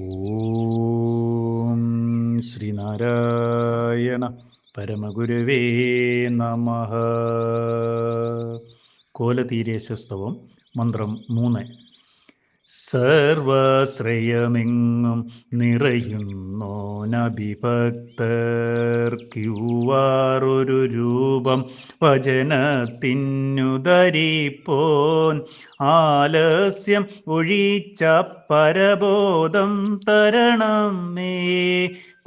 ഓം ശ്രീനാരായണ പരമഗുരവേ നമഃ. കോലതീരേശസ്തവം മന്ത്രം 3. സർവശ്രയമെങ്ങും നിറയുന്നോനഭിഭക്തർക്കുവാറൊരു രൂപം വചനത്തിനുദരിപ്പോൻ ആലസ്യം ഒഴിച്ച പരബോധം തരണം മേ.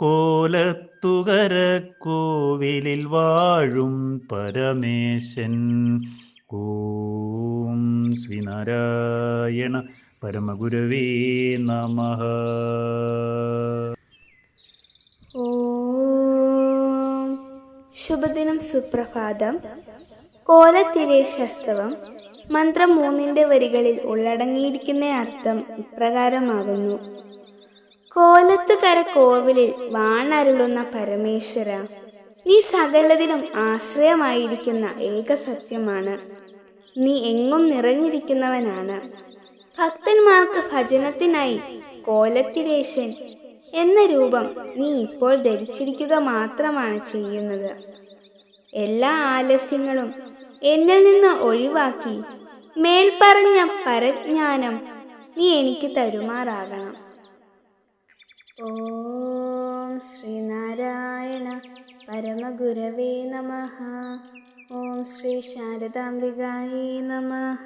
കോലത്തുകരക്കോവിലിൽ വാഴും പരമേശൻ. ഓം ശ്രീനാരായണ പരമഗുരവേ നമഃ. ഓം ശുഭദിനം, സുപ്രഭാതം. കോലത്തിരേശസ്തവം മന്ത്രം 3 വരികളിൽ ഉള്ളടങ്ങിയിരിക്കുന്ന അർത്ഥം ഇപ്രകാരമാകുന്നു. കോലത്തുകര കോവിലിൽ വാണരുളുന്ന പരമേശ്വര, നീ സകലതിനും ആശ്രയമായിരിക്കുന്ന ഏക സത്യമാണ്. നീ എങ്ങും നിറഞ്ഞിരിക്കുന്നവനാണ്. ഭക്തന്മാർക്ക് ഭജനത്തിനായി കോലത്തിരേശൻ എന്ന രൂപം നീ ഇപ്പോൾ ധരിച്ചിരിക്കുക മാത്രമാണ് ചെയ്യുന്നത്. എല്ലാ ആലസ്യങ്ങളും എന്നിൽ നിന്ന് ഒഴിവാക്കി മേൽപ്പറഞ്ഞ പരജ്ഞാനം നീ എനിക്ക് തരുമാറാകണം. ഓം ശ്രീനാരായണ പരമഗുരവേ നമഃ. ഓം ശ്രീ ശാരദാംബികായേ നമഃ.